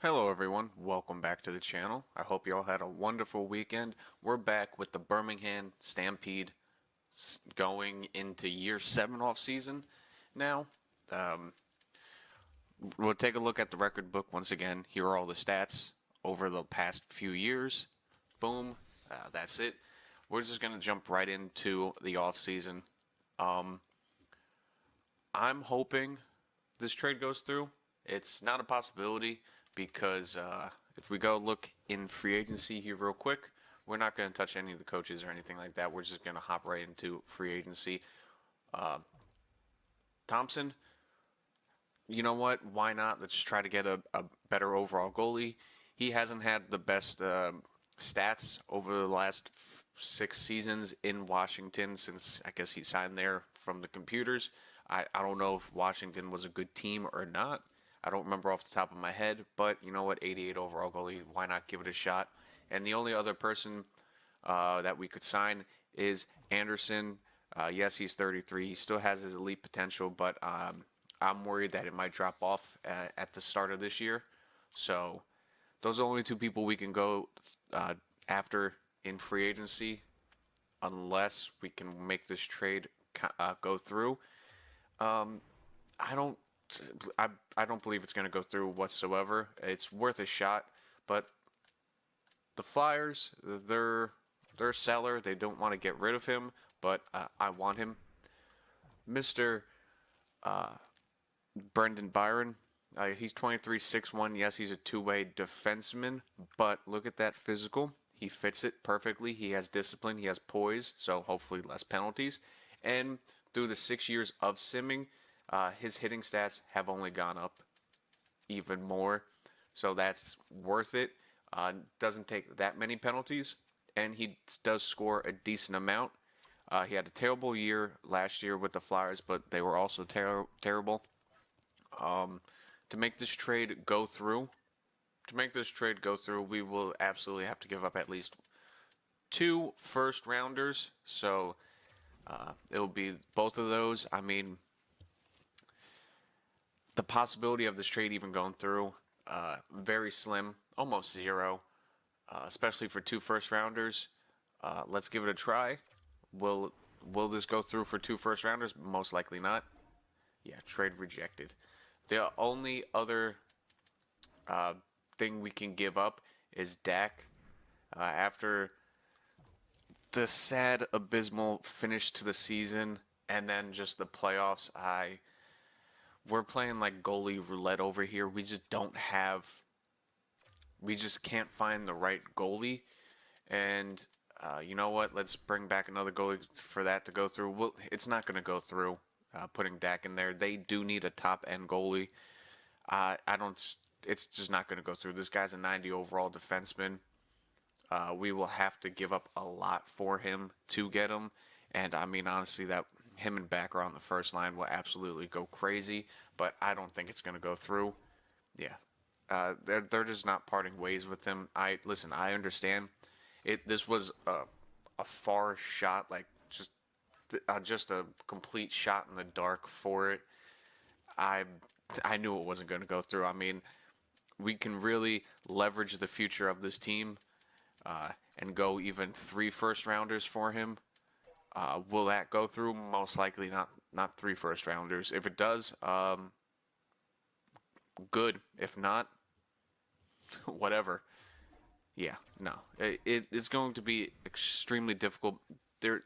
Hello everyone, welcome back to the channel. I hope you all had a wonderful weekend. We're back with the Birmingham Stampede going into year 7 off season. Now, um, we'll take a look at the record book once again. Here are all the stats over the past few years. Boom, that's it. We're just going to jump right into the off season. I'm hoping this trade goes through. It's not a possibility because if we go look in free agency here real quick, we're not going to touch any of the coaches or anything like that. We're just going to hop right into free agency. Thompson, you know what? Why not? Let's try to get a better overall goalie. He hasn't had the best stats over the last 6 seasons in Washington since I guess he signed there from the computers. I don't know if Washington was a good team or not. I don't remember off the top of my head, but you know what? 88 overall goalie. Why not give it a shot? And the only other person that we could sign is Anderson. Yes, he's 33. He still has his elite potential, but I'm worried that it might drop off at the start of this year. So those are the only two people we can go after in free agency, unless we can make this trade go through. I don't. I don't believe it's going to go through whatsoever. It's worth a shot, but the Flyers, they're a seller. They don't want to get rid of him, but I want him. Mr. Brendan Byron, he's 23, 6'1". Yes, he's a two-way defenseman, but look at that physical. He fits it perfectly. He has discipline. He has poise, so hopefully less penalties. And through the 6 years of simming, his hitting stats have only gone up even more, so that's worth it. Doesn't take that many penalties, and he does score a decent amount. He had a terrible year last year with the Flyers, but they were also terrible. To make this trade go through, we will absolutely have to give up at least 2 first rounders. So it'll be both of those. I mean, the possibility of this trade even going through, very slim, almost zero, especially for 2 first rounders. Let's give it a try. Will this go through for 2 first rounders? Most likely not. Yeah, trade rejected. The only other thing we can give up is Dak. After the sad, abysmal finish to the season and then just the playoffs, we're playing like goalie roulette over here. We just can't find the right goalie. And you know what? Let's bring back another goalie for that to go through. Well, it's not going to go through putting Dak in there. They do need a top-end goalie. It's just not going to go through. This guy's a 90 overall defenseman. We will have to give up a lot for him to get him. And I mean, honestly, that him and Backer on the first line will absolutely go crazy. But I don't think it's going to go through. Yeah, they're just not parting ways with him. I understand. This was a far shot, like just a complete shot in the dark for it. I knew it wasn't going to go through. I mean, we can really leverage the future of this team and go even 3 first rounders for him. Will that go through? Most likely not 3 first rounders. If it does, good. If not, whatever. Yeah, no. It's going to be extremely difficult. There,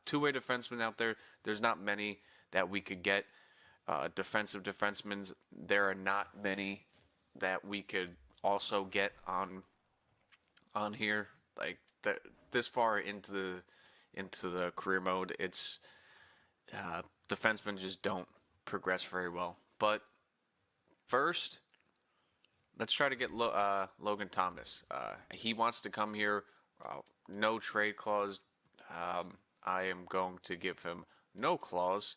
two-way defensemen out there. There's not many that we could get. Defensive defensemen. There are not many that we could also get on here. Like this far into the career mode, it's defensemen just don't progress very well. But first, let's try to get Logan Thomas. He wants to come here. No trade clause. I am going to give him no clause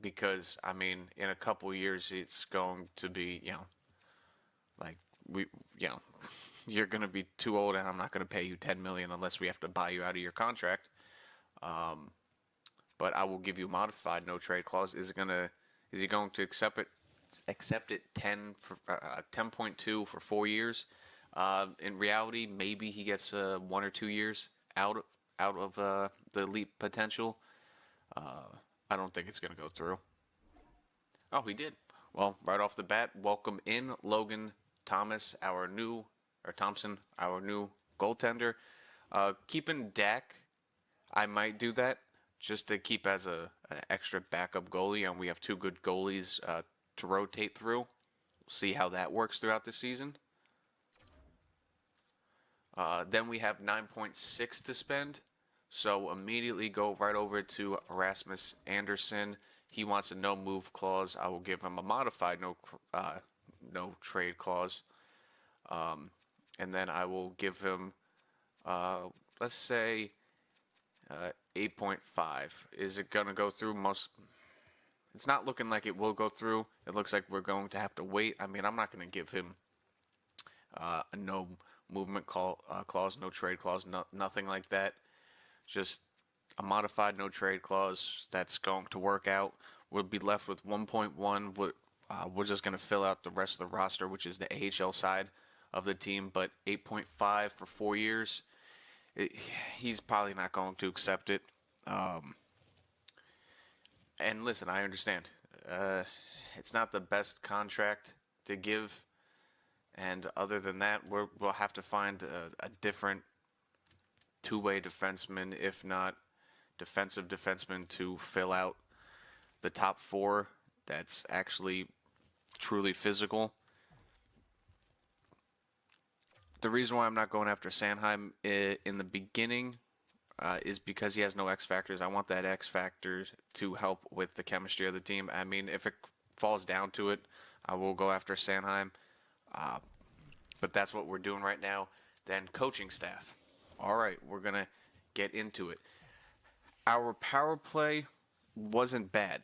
because, I mean, in a couple years, it's going to be, like you're going to be too old, and I'm not going to pay you $10 million unless we have to buy you out of your contract. But I will give you a modified no trade clause. Is he going to accept it? accepted 10.2 for 4 years. In reality, maybe he gets 1 or 2 years out of the elite potential. I don't think it's going to go through. Oh, he did. Well, right off the bat, welcome in Logan Thomas, Thompson, our new goaltender. Keeping Dak, I might do that just to keep as an extra backup goalie, and we have two good goalies to rotate through. We'll see how that works throughout the season. Then we have 9.6 to spend. So immediately go right over to Erasmus Anderson. He wants a no move clause. I will give him a modified no trade clause. And then I will give him, let's say, 8.5. Is it going to go through? It's not looking like it will go through. It looks like we're going to have to wait. I mean, I'm not going to give him a no movement clause, no trade clause, nothing like that. Just a modified no trade clause that's going to work out. We'll be left with 1.1. We're just going to fill out the rest of the roster, which is the AHL side of the team. But 8.5 for 4 years, he's probably not going to accept it. And listen, I understand. It's not the best contract to give. And other than that, we'll have to find a different two-way defenseman, if not defensive defenseman, to fill out the top four that's actually truly physical. The reason why I'm not going after Sanheim in the beginning is because he has no X factors. I want that X factor to help with the chemistry of the team. I mean, if it falls down to it, I will go after Sanheim. But that's what we're doing right now. Then coaching staff. All right, we're going to get into it. Our power play wasn't bad.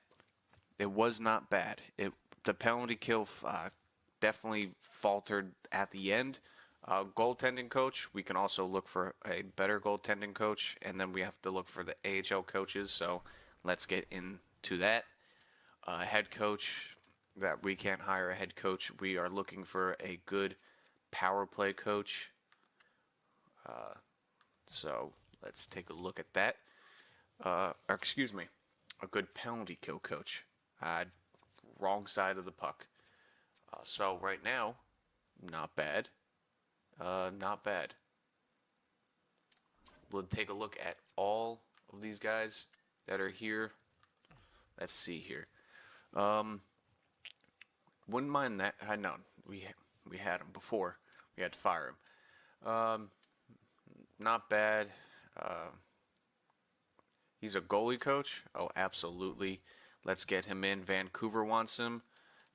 It was not bad. The penalty kill definitely faltered at the end. Goaltending coach, we can also look for a better goaltending coach, and then we have to look for the AHL coaches, so let's get into that. Head coach, that we can't hire a head coach. We are looking for a good power play coach. So let's take a look at that. Excuse me, a good penalty kill coach. Wrong side of the puck. So right now, not bad. Not bad. We'll take a look at all of these guys that are here. Let's see here. Wouldn't mind that. I know we had him before. We had to fire him. Not bad. He's a goalie coach. Oh, absolutely. Let's get him in. Vancouver wants him.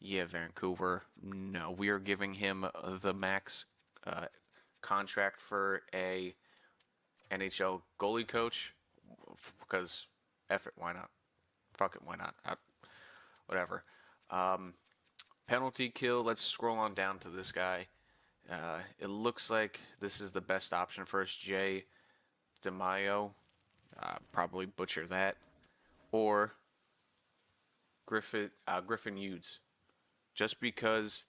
Yeah, Vancouver. No, we are giving him the max contract for a NHL goalie coach because F it, why not? Fuck it, why not? Whatever. Penalty kill. Let's scroll on down to this guy. It looks like this is the best option for us. Jay DeMaio. Probably butcher that. Or Griffin Hughes. Just because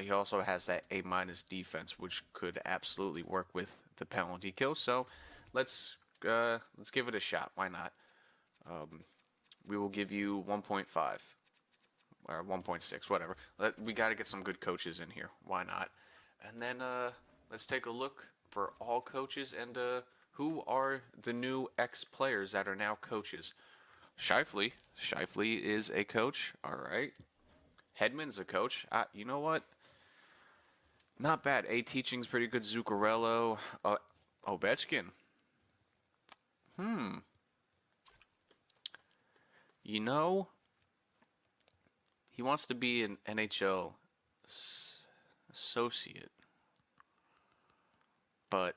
he also has that A- defense, which could absolutely work with the penalty kill. So let's give it a shot. Why not? We will give you 1.5 or 1.6, whatever. We got to get some good coaches in here. Why not? And then let's take a look for all coaches and who are the new ex-players that are now coaches. Shifley is a coach. All right. Hedman's a coach. You know what? Not bad. Teaching's pretty good. Zuccarello. Ovechkin. You know, he wants to be an NHL associate. But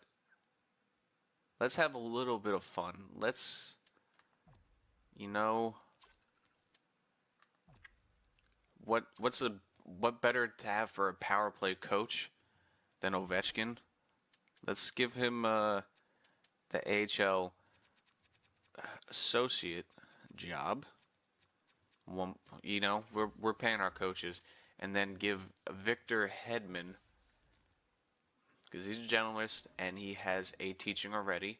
let's have a little bit of fun. Let's, what better to have for a power play coach than Ovechkin? Let's give him the AHL associate job. We're paying our coaches. and then give Victor Hedman, because he's a generalist and he has a teaching already.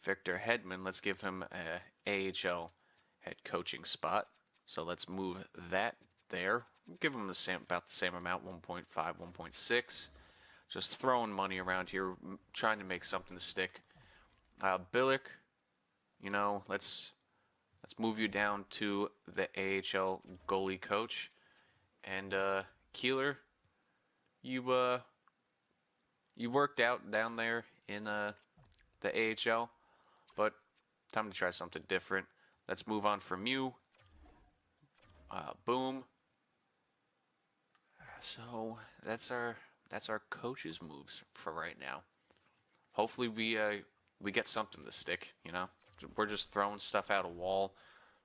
Victor Hedman, let's give him a AHL head coaching spot. So let's move that there. Give him about the same amount, 1.5, 1.6. Just throwing money around here, trying to make something stick. Billick, let's move you down to the AHL goalie coach. And Keeler, you worked out down there in the AHL, but time to try something different. Let's move on from you. Boom. So that's our coaches' moves for right now. Hopefully we get something to stick. We're just throwing stuff out a wall,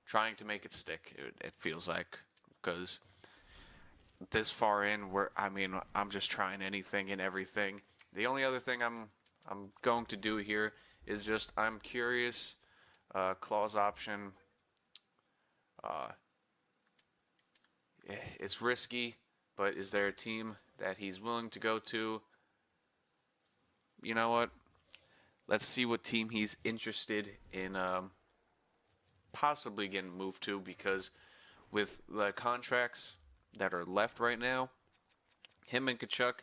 trying to make it stick. It feels like, because this far in, I'm just trying anything and everything. The only other thing I'm going to do here is just, I'm curious. Clause option. It's risky, but is there a team that he's willing to go to? You know what? Let's see what team he's interested in possibly getting moved to, because with the contracts that are left right now, him and Tkachuk,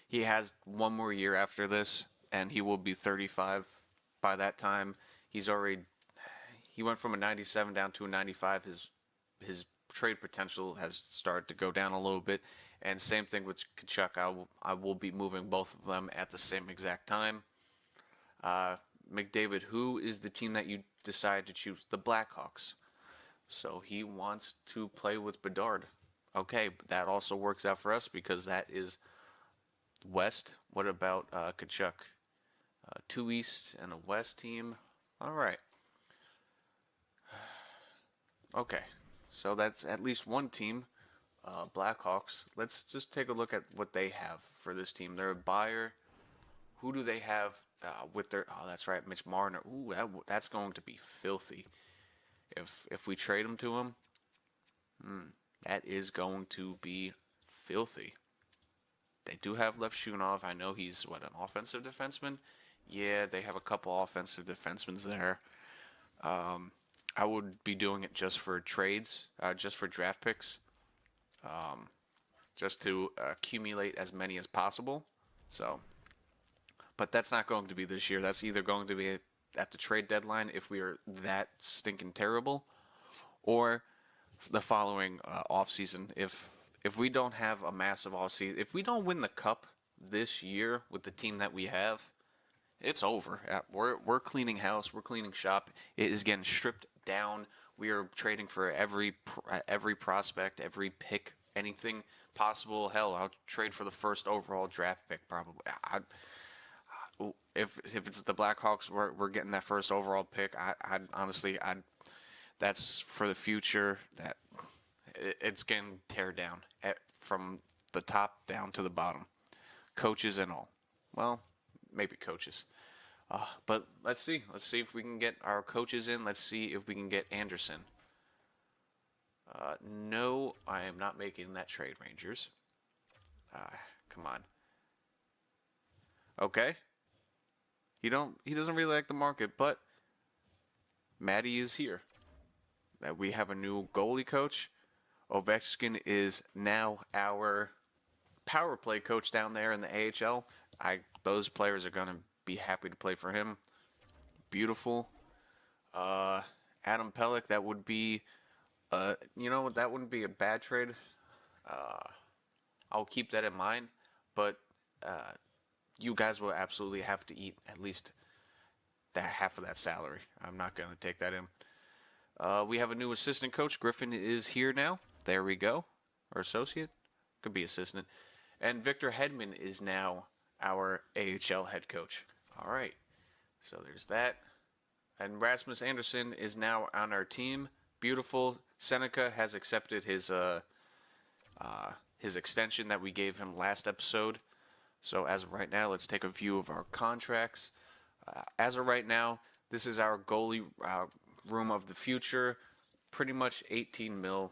he has one more year after this, and he will be 35 by that time. He went from a 97 down to a 95. His trade potential has started to go down a little bit, and same thing with Tkachuk. I will be moving both of them at the same exact time. McDavid, who is the team that you decide to choose? The Blackhawks. So he wants to play with Bedard. Okay, that also works out for us because that is West. What about Tkachuk? Two East and a West team. All right. Okay, so that's at least one team, Blackhawks. Let's just take a look at what they have for this team. They're a buyer. Who do they have with their? Oh, that's right, Mitch Marner. Ooh, that's going to be filthy. If we trade him to him, that is going to be filthy. They do have Lev Shunov. I know he's an offensive defenseman. Yeah, they have a couple offensive defensemen there. I would be doing it just for trades, just for draft picks, just to accumulate as many as possible. So, but that's not going to be this year. That's either going to be at the trade deadline if we are that stinking terrible, or the following offseason. If we don't have a massive offseason, if we don't win the cup this year with the team that we have, it's over. We're cleaning house. We're cleaning shop. It is getting stripped down. We are trading for every prospect, every pick, anything possible. Hell, I'll trade for the first overall draft pick probably. If it's the Blackhawks, we're getting that first overall pick. I honestly, that's for the future. That it's getting tear down from the top down to the bottom, coaches and all. Well, maybe coaches. But let's see. Let's see if we can get our coaches in. Let's see if we can get Anderson. No, I am not making that trade, Rangers. Come on. Okay. He doesn't really like the market, but Maddie is here. That we have a new goalie coach. Ovechkin is now our power play coach down there in the AHL. Those players are going to be happy to play for him. Beautiful. Adam Pelech, that would be, that wouldn't be a bad trade. I'll keep that in mind. But you guys will absolutely have to eat at least that half of that salary. I'm not going to take that in. We have a new assistant coach. Griffin is here now. There we go. Or associate. Could be assistant. And Victor Hedman is now our AHL head coach. All right. So there's that. And Rasmus Anderson is now on our team. Beautiful. Seneca has accepted his extension that we gave him last episode. So as of right now, let's take a view of our contracts. As of right now, this is our goalie room of the future. Pretty much 18 mil.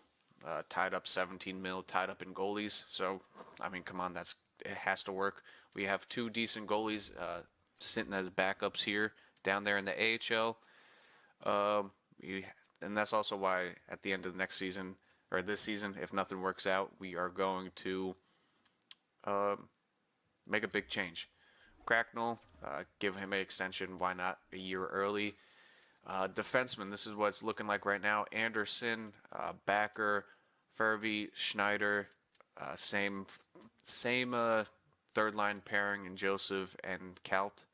tied up 17 mil, tied up in goalies. So, I mean, come on, it has to work. We have two decent goalies sitting as backups here down there in the AHL. Um, and that's also why at the end of the next season or this season, if nothing works out, we are going to make a big change. Cracknell, give him an extension. Why not a year early? Defenseman, this is what it's looking like right now. Anderson, Backer, Furby, Schneider, same third line pairing in Joseph and Kalt.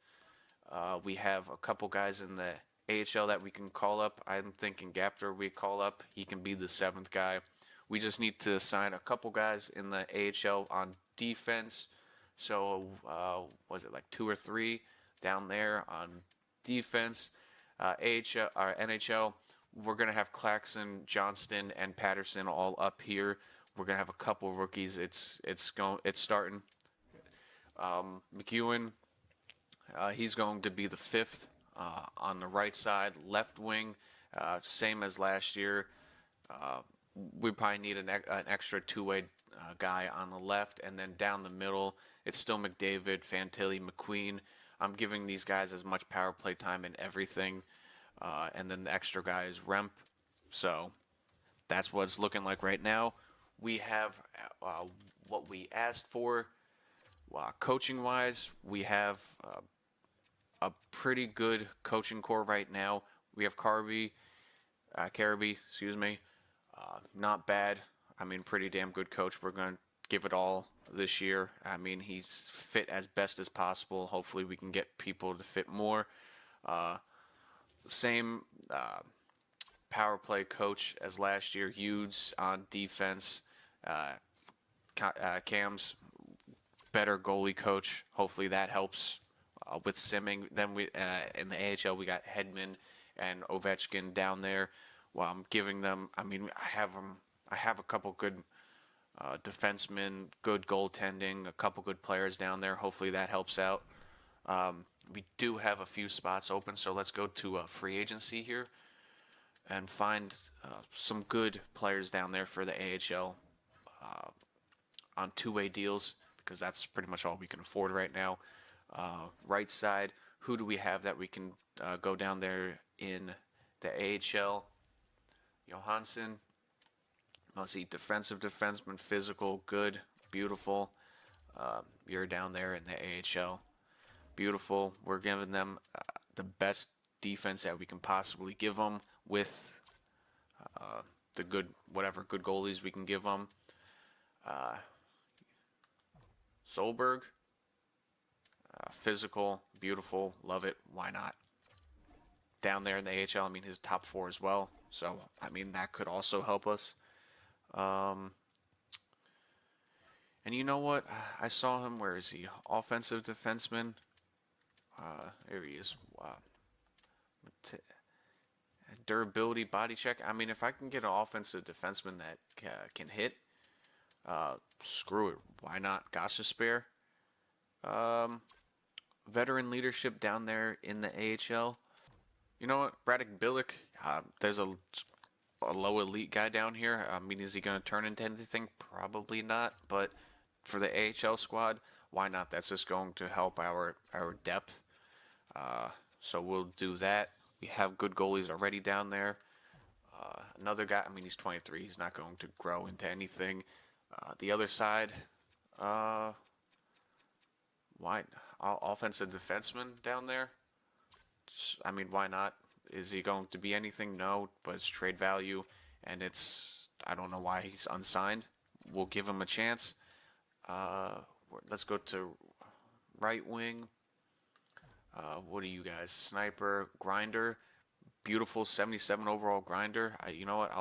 We have a couple guys in the AHL that we can call up. I'm thinking Gapter we call up. He can be the seventh guy. We just need to sign a couple guys in the AHL on defense. So was it like 2 or 3 down there on defense? AHL or NHL, we're gonna have Claxon, Johnston, and Patterson all up here. We're gonna have a couple rookies. It's starting. McEwen, he's going to be the 5th on the right side, left wing, same as last year. We probably need an extra two-way guy on the left, and then down the middle, it's still McDavid, Fantilli, McQueen. I'm giving these guys as much power play time and everything, and then the extra guy is Remp. So that's what it's looking like right now. We have what we asked for. Coaching-wise, we have a pretty good coaching core right now. We have Carby, excuse me. Not bad. I mean, pretty damn good coach. We're going to give it all this year. I mean, he's fit as best as possible. Hopefully we can get people to fit more. Same power play coach as last year. Hughes on defense. Cam's better goalie coach. Hopefully that helps with simming. Then we in the AHL we got Hedman and Ovechkin down there. Well, I'm giving them. I mean, I have a couple good defensemen, good goaltending, a couple good players down there. Hopefully that helps out. We do have a few spots open, so let's go to free agency here and find some good players down there for the AHL on two-way deals, because that's pretty much all we can afford right now. Right side, who do we have that we can go down there in the AHL? Johansson, let's see, defensive defenseman, physical, good, beautiful. You're down there in the AHL. Beautiful. We're giving them the best defense that we can possibly give them with the good, whatever good goalies we can give them. Solberg, physical, beautiful, love it. Why not? Down there in the AHL, I mean, his top 4 as well. So, I mean, that could also help us. And you know what? I saw him. Where is he? Offensive defenseman. There he is. Durability, body check. I mean, if I can get an offensive defenseman that can hit, screw it. Why not? Gosh, spare. Veteran leadership down there in the AHL. You know what? Radek Bilic, there's a low elite guy down here. I mean, is he going to turn into anything? Probably not. But for the AHL squad, why not? That's just going to help our depth. So we'll do that. We have good goalies already down there. Another guy, I mean, he's 23. He's not going to grow into anything. The other side, why offensive defenseman down there? I mean, why not? Is he going to be anything? No, but it's trade value, and I don't know why he's unsigned. We'll give him a chance. Let's go to right wing. What are you guys? Sniper, grinder, beautiful 77 overall grinder. You know what?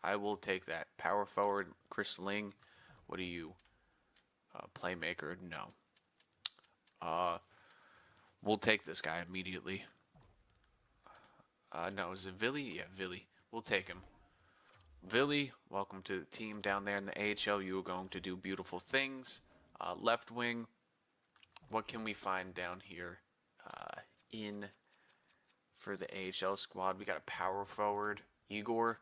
I will take that. Power forward, Chris Ling. What are you? Playmaker? No. We'll take this guy immediately. No, is it Villy? Yeah, Villy. We'll take him. Villy, welcome to the team down there in the AHL. You are going to do beautiful things. Left wing. What can we find down here for the AHL squad? We got a power forward, Igor.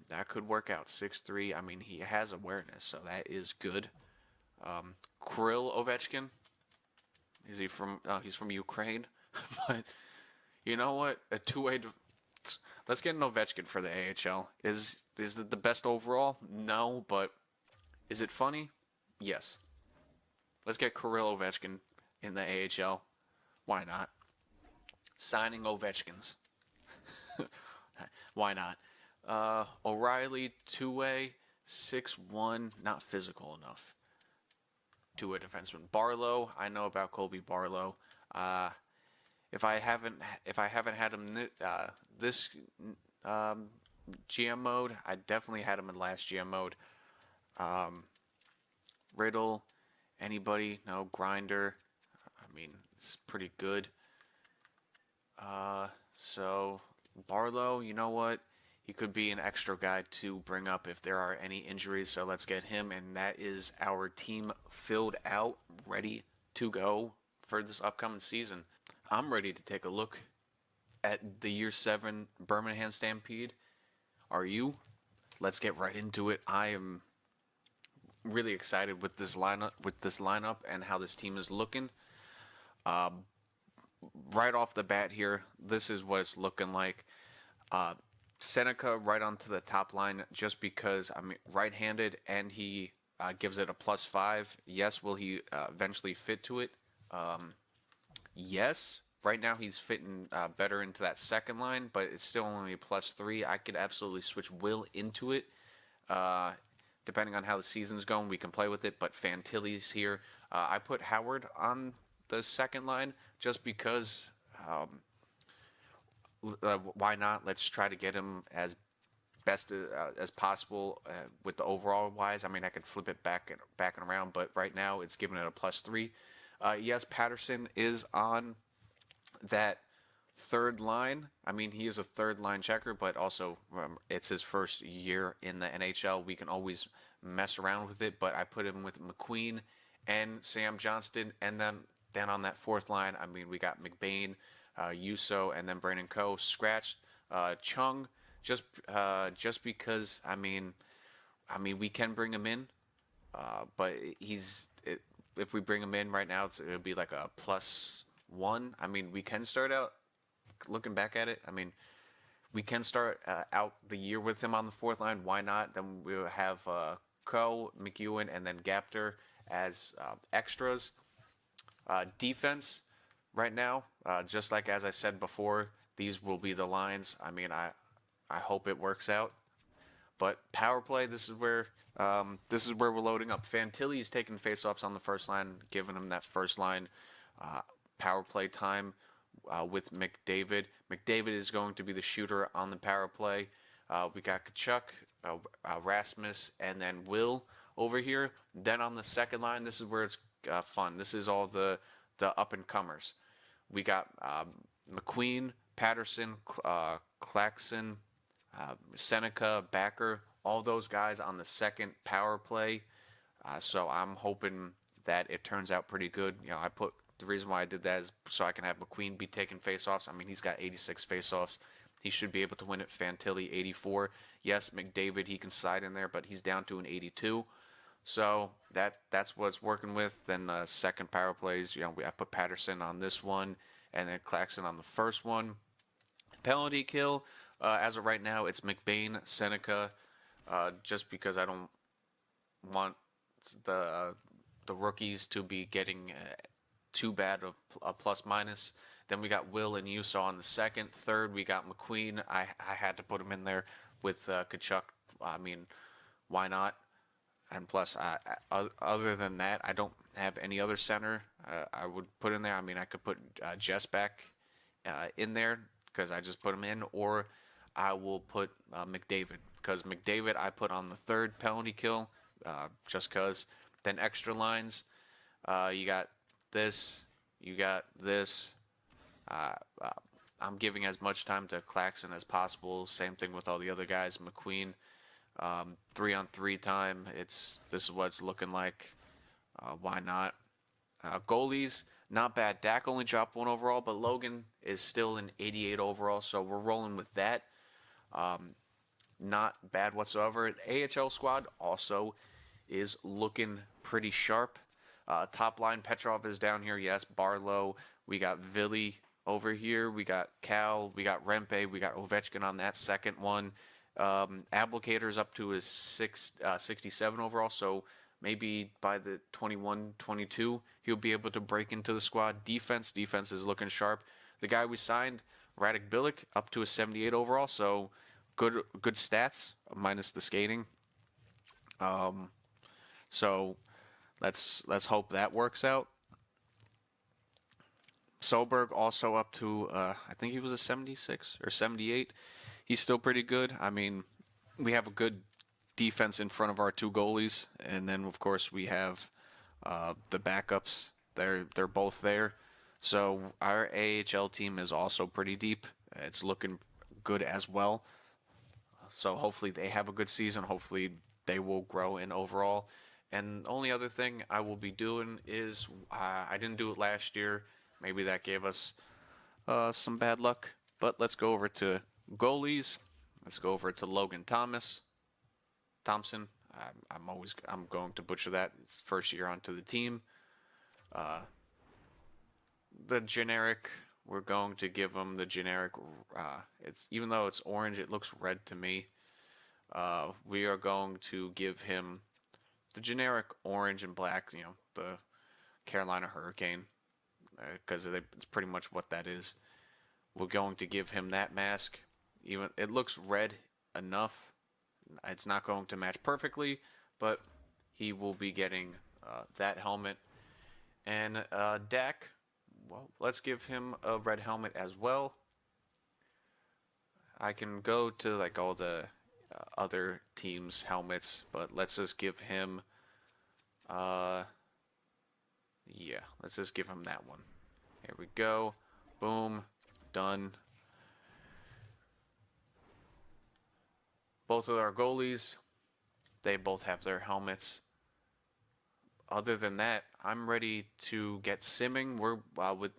that could work out. 6'3". I mean, he has awareness, so that is good. Kirill Ovechkin. Is he from? He's from Ukraine, but you know what? A two-way. Let's get an Ovechkin for the AHL. Is it the best overall? No, but is it funny? Yes. Let's get Kirill Ovechkin in the AHL. Why not? Signing Ovechkins. Why not? O'Reilly, two-way, 6'1", not physical enough. Two-way defenseman. Barlow, I know about Colby Barlow. If I haven't had him this GM mode, I definitely had him in last GM mode. Riddle, anybody? No, Grinder. I mean, it's pretty good. So Barlow, you know what? He could be an extra guy to bring up if there are any injuries. So let's get him, and that is our team filled out, ready to go for this upcoming season. I'm ready to take a look at the Year 7 Birmingham Stampede. Are you? Let's get right into it. I am really excited with this lineup and how this team is looking. Right off the bat here, this is what it's looking like. Seneca right onto the top line just because I'm right-handed and he gives it a +5. Yes, will he eventually fit to it? Yes. Right now he's fitting better into that second line, but it's still only a +3. I could absolutely switch Will into it. Depending on how the season's going, we can play with it, but Fantilli's here. I put Howard on the second line just because why not? Let's try to get him as best as possible with the overall wise. I mean, I could flip it back and around, but right now it's giving it a +3. Yes, Patterson is on that third line. I mean, he is a third line checker, but also it's his first year in the NHL. We can always mess around with it, but I put him with McQueen and Sam Johnston, and then on that fourth line, I mean, we got McBain, Yuso, and then Brandon Coe scratched. Chung, just because I mean we can bring him in, but if we bring him in right now, it'll be like a +1. I mean, we can start out looking back at it. I mean, we can start out the year with him on the fourth line. Why not? Then we'll have Coe, McEwen, and then Gapter as extras. Defense right now, just like as I said before, these will be the lines. I mean, I hope it works out. But power play, this is where we're loading up. Fantilli is taking faceoffs on the first line, giving him that first line power play time with McDavid. McDavid is going to be the shooter on the power play. We got Kachuk, Rasmus, and then Will over here. Then on the second line, this is where it's fun. This is all the up and comers. We got McQueen, Patterson, Claxon, Seneca, Backer, all those guys on the second power play. So I'm hoping that it turns out pretty good. You know, the reason why I did that is so I can have McQueen be taking faceoffs. I mean, he's got 86 faceoffs. He should be able to win it. Fantilli, 84. Yes, McDavid, he can slide in there, but he's down to an 82. So that's what's working with. Then second power plays, you know, I put Patterson on this one, and then Claxon on the first one. Penalty kill, as of right now, it's McBain, Seneca, just because I don't want the rookies to be getting too bad of a +-. Then we got Will and Yuso on the second. Third, we got McQueen. I had to put him in there with Kachuk. I mean, why not? And plus, other than that, I don't have any other center I would put in there. I mean, I could put Jess back in there because I just put him in, or I will put McDavid because McDavid I put on the third penalty kill just because. Then extra lines, you got this, you got this. I'm giving as much time to Claxon as possible. Same thing with all the other guys. McQueen, 3-on-3 time. This is what it's looking like. Why not? Goalies, not bad. Dak only dropped 1 overall, but Logan is still an 88 overall, so we're rolling with that. not bad whatsoever. The AHL squad also is looking pretty sharp. Top line, Petrov is down here. Yes, Barlow. We got Villy over here. We got Cal. We got Rempe. We got Ovechkin on that second one. Applicator's up to his 67 overall, so maybe by the 21-22, he'll be able to break into the squad. Defense is looking sharp. The guy we signed, Radek Bilic, up to a 78 overall, so good stats, minus the skating. So let's hope that works out. Soberg also up to, I think he was a 76 or 78. He's still pretty good. I mean, we have a good defense in front of our two goalies, and then of course we have the backups. They're both there. So our AHL team is also pretty deep. It's looking good as well. So hopefully they have a good season. Hopefully they will grow in overall. And the only other thing I will be doing is I didn't do it last year. Maybe that gave us some bad luck. But let's go over to goalies. Let's go over to Logan Thompson. I'm going to butcher that. It's first year onto the team. The generic, we're going to give him the generic. It's even though it's orange, it looks red to me. We are going to give him the generic orange and black. You know, the Carolina Hurricane, because it's pretty much what that is. We're going to give him that mask. Even it looks red enough. It's not going to match perfectly, but he will be getting that helmet. And Dak, well, let's give him a red helmet as well. I can go to like all the other teams' helmets, but let's just give him, let's just give him that one. Here we go. Boom. Done. Both of our goalies, they both have their helmets. Other than that, I'm ready to get simming. We're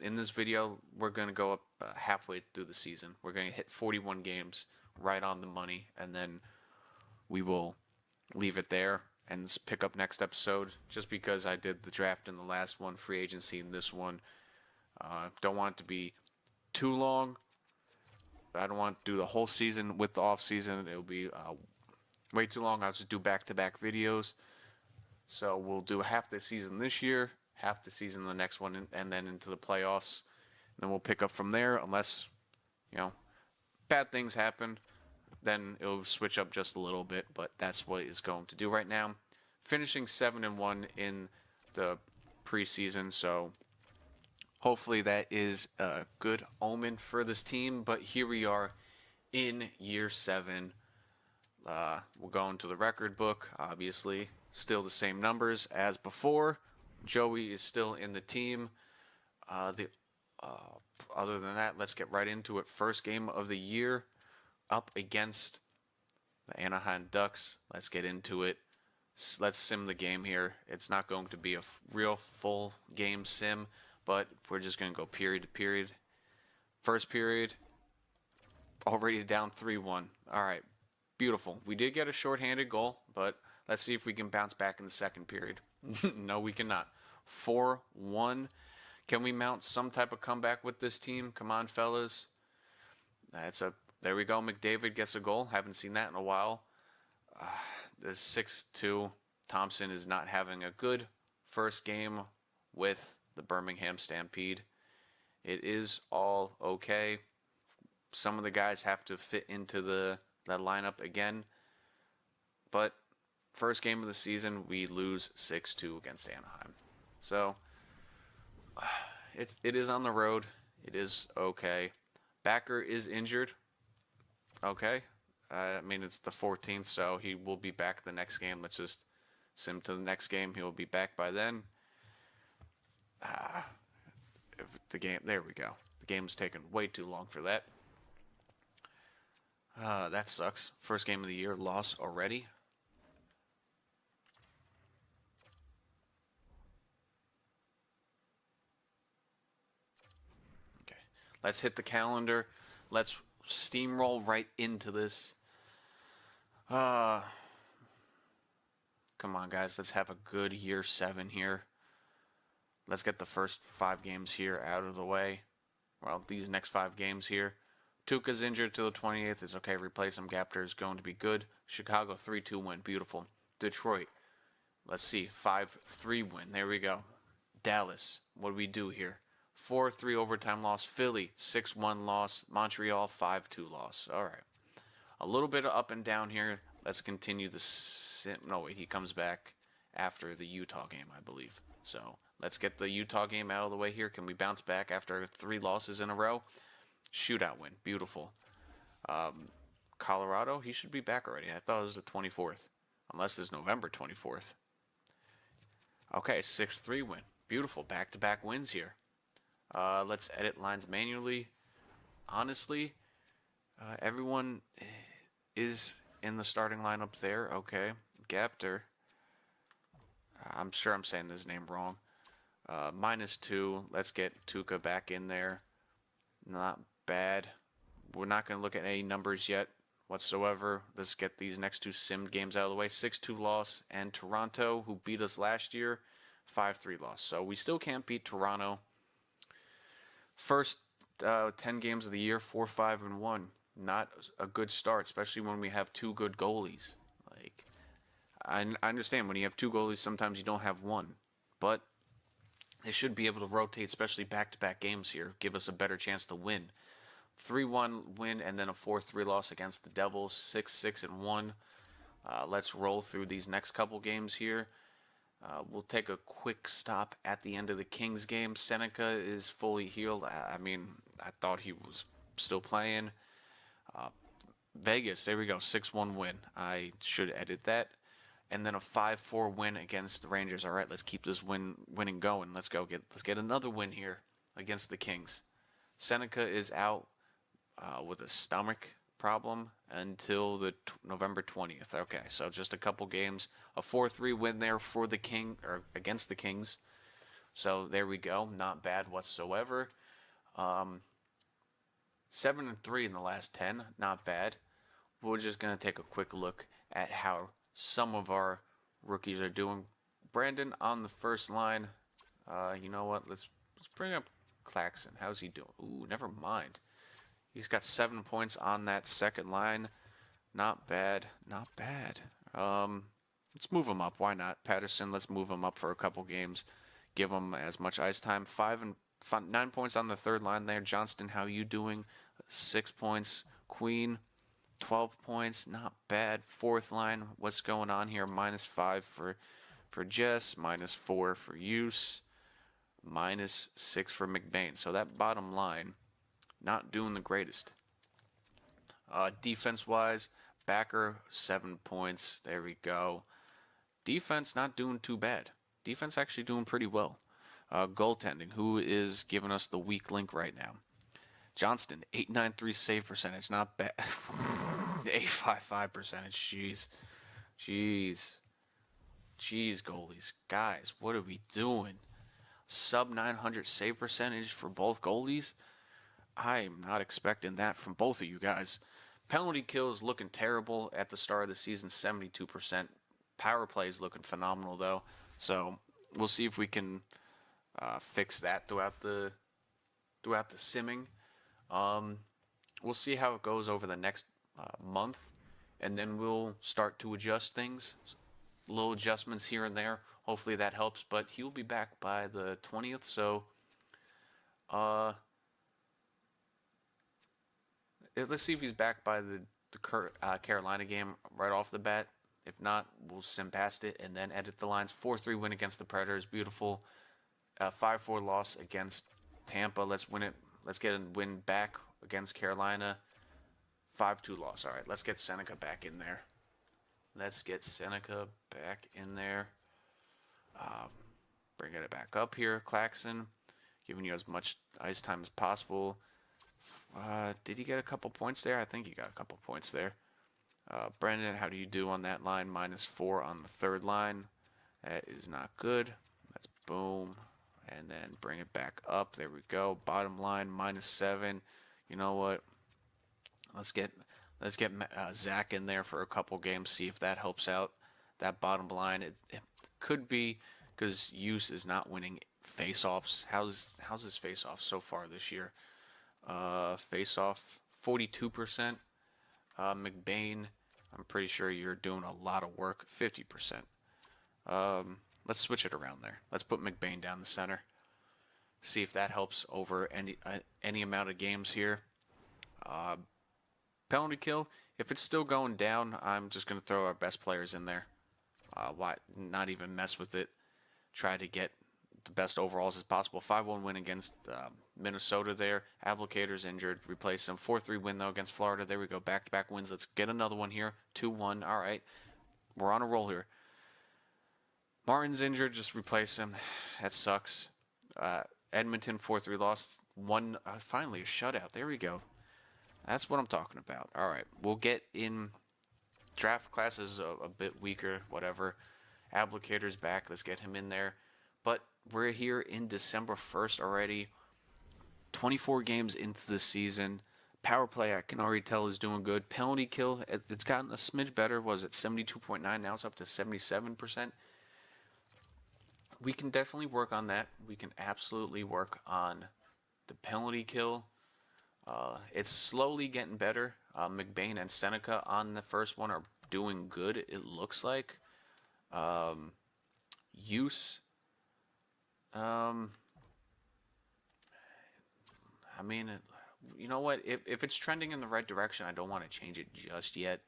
in this video, we're going to go up halfway through the season. We're going to hit 41 games, right on the money, and then we will leave it there and pick up next episode. Just because I did the draft in the last one, free agency in this one, don't want it to be too long. I don't want to do the whole season with the off season. It'll be way too long. I'll just do back-to-back videos. So we'll do half the season this year, half the season the next one, and then into the playoffs. And then we'll pick up from there, unless, bad things happen. Then it'll switch up just a little bit, but that's what it's going to do right now. Finishing 7-1 in the preseason, so hopefully that is a good omen for this team. But here we are in year 7. We'll go into the record book, obviously. Still the same numbers as before. Joey is still in the team. Other than that, let's get right into it. First game of the year, up against the Anaheim Ducks. Let's get into it. Let's sim the game here. It's not going to be a real full game sim, but we're just going to go period to period. First period, already down 3-1. All right, beautiful. We did get a shorthanded goal, but let's see if we can bounce back in the second period. No, we cannot. 4-1. Can we mount some type of comeback with this team? Come on, fellas. There we go. McDavid gets a goal. Haven't seen that in a while. The 6-2. Thompson is not having a good first game with the Birmingham Stampede. It is all okay. Some of the guys have to fit into that lineup again. But first game of the season, we lose 6-2 against Anaheim. So it is on the road. It is okay. Backer is injured. Okay. I mean, it's the 14th, so he will be back the next game. Let's just sim to the next game. He will be back by then. There we go. The game's taken way too long for that. That sucks. First game of the year, loss already. Okay. Let's hit the calendar. Let's steamroll right into this. Uh, Come on, guys. Let's have a good year 7 here. Let's get the first 5 games here out of the way. Well, these next 5 games here. Tuca's injured till the 28th. It's okay. Replace him. Gapter is going to be good. Chicago 3-2 win. Beautiful. Detroit. Let's see. 5-3 win. There we go. Dallas. What do we do here? 4-3 overtime loss. Philly 6-1 loss. Montreal 5-2 loss. All right. A little bit of up and down here. Let's continue the no wait, he comes back after the Utah game, I believe. So let's get the Utah game out of the way here. Can we bounce back after 3 losses in a row? Shootout win. Beautiful. Colorado, he should be back already. I thought it was the 24th. Unless it's November 24th. Okay, 6-3 win. Beautiful. Back-to-back wins here. Let's edit lines manually. Honestly, everyone is in the starting lineup there. Okay. Gapter. I'm sure I'm saying this name wrong. -2. Let's get Tuca back in there. Not bad. We're not going to look at any numbers yet whatsoever. Let's get these next 2 simmed games out of the way. 6-2 loss, and Toronto, who beat us last year, 5-3 loss. So we still can't beat Toronto. First 10 games of the year, 4-5-1. Not a good start, especially when we have 2 good goalies. Like, I understand when you have 2 goalies, sometimes you don't have one, but they should be able to rotate, especially back-to-back games here, give us a better chance to win. 3-1 win and then a 4-3 loss against the Devils, 6-6-1. Let's roll through these next couple games here. We'll take a quick stop at the end of the Kings game. Seneca is fully healed. I mean, I thought he was still playing. Vegas, there we go, 6-1 win. I should edit that. And then a 5-4 win against the Rangers. All right, let's keep this winning going. Let's get another win here against the Kings. Seneca is out with a stomach problem until the November 20th. Okay, so just a couple games. A 4-3 win there for against the Kings. So there we go. Not bad whatsoever. 7-3 in the last 10. Not bad. We're just going to take a quick look at how some of our rookies are doing. Brandon on the first line. You know what? Let's bring up Claxton. How's he doing? Ooh, never mind. He's got 7 points on that second line. Not bad. Not bad. Let's move him up. Why not? Patterson, let's move him up for a couple games. Give him as much ice time. 9 points on the third line there. Johnston, how you doing? 6 points. Queen, 12 points. Not bad. Fourth line, what's going on here? -5 for Jess. -4 for Use. -6 for McBain. So that bottom line, not doing the greatest. Defense-wise, Backer, 7 points. There we go. Defense not doing too bad. Defense actually doing pretty well. Goaltending, who is giving us the weak link right now? Johnston, 893 save percentage. Not bad. 855 percentage. Jeez, goalies. Guys, what are we doing? Sub 900 save percentage for both goalies? I'm not expecting that from both of you guys. Penalty kills looking terrible at the start of the season, 72%. Power play is looking phenomenal, though. So we'll see if we can fix that throughout the simming. We'll see how it goes over the next month, and then we'll start to adjust things. Little adjustments here and there. Hopefully that helps, but he'll be back by the 20th, so let's see if he's back by the Carolina game right off the bat. If not, we'll sim past it and then edit the lines. 4-3 win against the Predators. Beautiful. 5-4 loss against Tampa. Let's win it. Let's get a win back against Carolina. 5-2 loss. All right, let's get Seneca back in there. Bringing it back up here. Claxton, giving you as much ice time as possible. Did he get a couple points there? I think he got a couple points there. Brendan, how do you do on that line? -4 on the third line. That is not good. Let's boom. And then bring it back up. There we go. Bottom line, -7. You know what? Let's get Let's get Zach in there for a couple games, see if that helps out that bottom line. It could be because Use is not winning face-offs. How's his face-off so far this year? Face-off 42%. McBain, I'm pretty sure you're doing a lot of work. 50%. Let's switch it around there. Let's put McBain down the center. See if that helps over any amount of games here. Penalty kill. If it's still going down, I'm just going to throw our best players in there. Why not even mess with it? Try to get the best overalls as possible. 5-1 win against Minnesota there. Applicator's injured. Replace him. 4-3 win, though, against Florida. There we go. Back-to-back wins. Let's get another one here. 2-1. All right. We're on a roll here. Martin's injured. Just replace him. That sucks. Edmonton 4-3 lost. Finally, a shutout. There we go. That's what I'm talking about. All right. We'll get in. Draft class is a bit weaker, whatever. Applicator's back. Let's get him in there. But we're here in December 1st already. 24 games into the season. Power play, I can already tell, is doing good. Penalty kill, it's gotten a smidge better. Was it 72.9? Now it's up to 77%. We can definitely work on that. We can absolutely work on the penalty kill. It's slowly getting better. McBain and Seneca on the first one are doing good, it looks like. Use. I mean, you know what? If it's trending in the right direction, I don't want to change it just yet.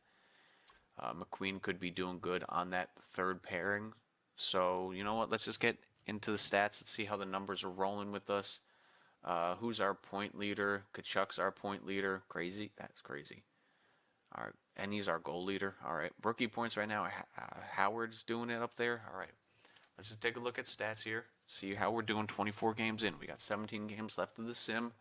McQueen could be doing good on that third pairing. So, you know what? Let's just get into the stats. Let's see how the numbers are rolling with us. Who's our point leader? Kachuk's our point leader. Crazy? That's crazy. All right. And he's our goal leader. All right. Rookie points right now. Howard's doing it up there. All right. Let's just take a look at stats here. See how we're doing 24 games in. We got 17 games left of the sim.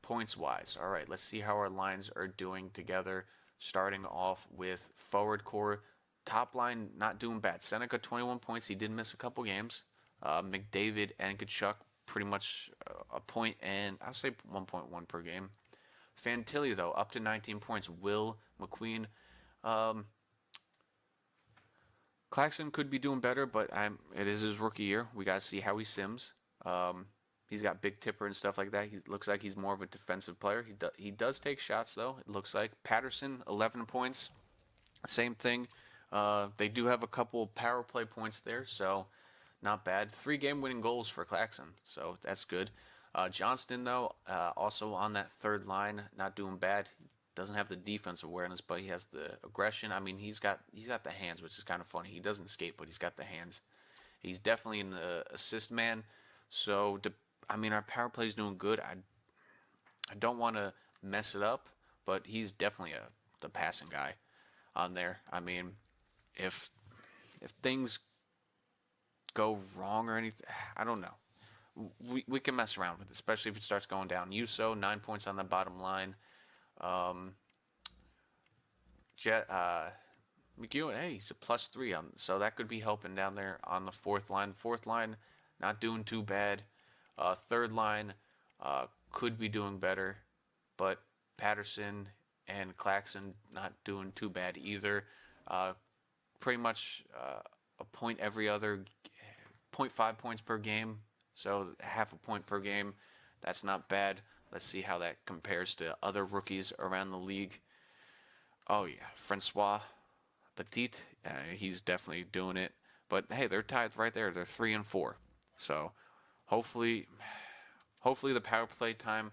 Points wise. All right. Let's see how our lines are doing together. Starting off with forward core. Top line not doing bad. Seneca 21 points. He did miss a couple games. McDavid and Kachuk pretty much a point and I'll say 1.1 per game. Fantilli though up to 19 points. Will McQueen. Claxton could be doing better, but it is his rookie year. We got to see how he sims. He's got big tipper and stuff like that. He looks like he's more of a defensive player. He does take shots, though, it looks like. Patterson, 11 points. Same thing. They do have a couple power play points there, so not bad. 3 game-winning goals for Claxton, so that's good. Johnston, though, also on that third line, not doing bad. Doesn't have the defensive awareness, but he has the aggression. I mean, he's got the hands, which is kind of funny. He doesn't skate, but he's got the hands. He's definitely an assist man. So, our power play is doing good. I don't want to mess it up, but he's definitely the passing guy on there. I mean, if things go wrong or anything, I don't know. We can mess around with it, especially if it starts going down. Uso, 9 points on the bottom line. McEwen, hey, he's a +3 on, so that could be helping down there on the fourth line. Fourth line, not doing too bad. Third line, could be doing better, but Patterson and Claxton not doing too bad either. Pretty much a point every other, 0.5 points per game, so half a point per game. That's not bad. Let's see how that compares to other rookies around the league. Oh, yeah. Francois Petit, he's definitely doing it. But, hey, they're tied right there. They're 3 and 4. So, hopefully the power play time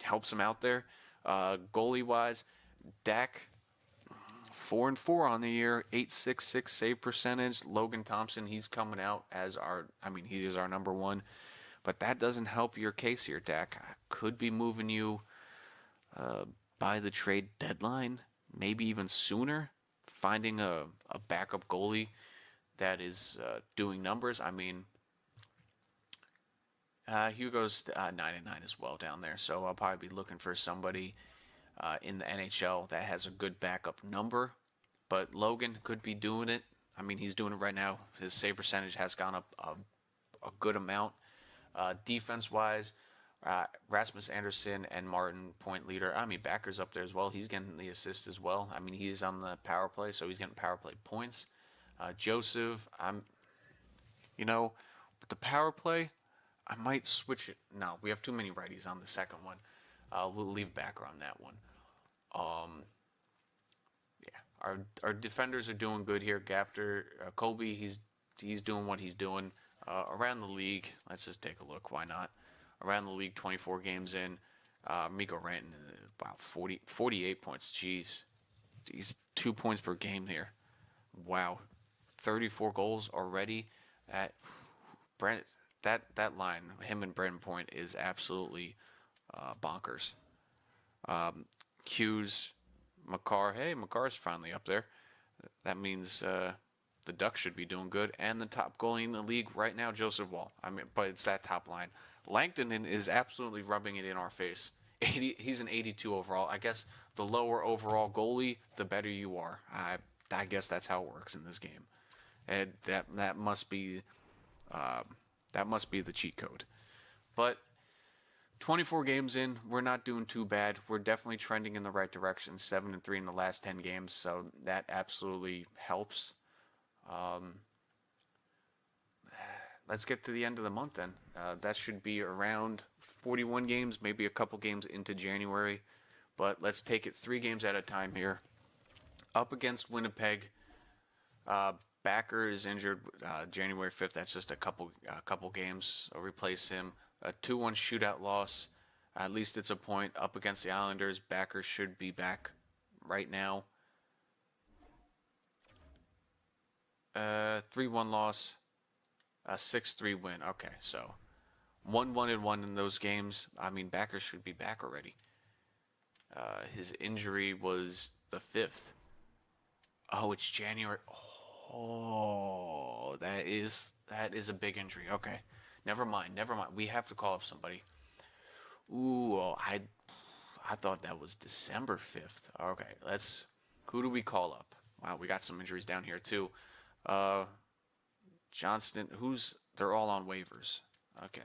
helps them out there. Goalie-wise, Dak, 4 and 4 on the year, 8.66 save percentage. Logan Thompson, he's coming out as he is our number one. But that doesn't help your case here, Dak. I could be moving you by the trade deadline, maybe even sooner. Finding a backup goalie that is doing numbers. Hugo's 9-9 as well down there. So I'll probably be looking for somebody in the NHL that has a good backup number. But Logan could be doing it. He's doing it right now. His save percentage has gone up a good amount. Defense-wise, Rasmus Anderson and Martin, point leader. I mean, Backer's up there as well. He's getting the assist as well. I mean, he's on the power play, so he's getting power play points. Joseph, with the power play, I might switch it. No, we have too many righties on the second one. We'll leave Backer on that one. Yeah, our defenders are doing good here. Gapter, Colby, he's doing what he's doing. Around the league, let's just take a look. Why not? Around the league, 24 games in. Miko Ranton, about 48 points. Jeez, he's 2 points per game here. Wow, 34 goals already. At Brent, that line, him and Brandon Point, is absolutely bonkers. Hughes, McCarr. Hey, McCarr's finally up there. That means the Ducks should be doing good. And the top goalie in the league right now, Joseph Wall. I mean, but it's that top line. Langton is absolutely rubbing it in our face. He's an 82 overall. I guess the lower overall goalie, the better you are. I guess that's how it works in this game. And that must be the cheat code. But 24 games in, we're not doing too bad. We're definitely trending in the right direction. 7-3 in the last 10 games, so that absolutely helps. Let's get to the end of the month then. That should be around 41 games, maybe a couple games into January. But let's take it 3 games at a time here. Up against Winnipeg. Backer is injured January 5th. That's just a couple games. I'll replace him. A 2-1 shootout loss. At least it's a point. Up against the Islanders. Backer should be back right now. 3-1 loss. A 6-3 win. Okay, so 1-1 in those games. I mean, Backer should be back already. His injury was the 5th. Oh, it's January. Oh, that is a big injury. Okay, never mind. We have to call up somebody. Ooh, I thought that was December 5th. Okay, who do we call up? Wow, we got some injuries down here too. Johnston, they're all on waivers. Okay.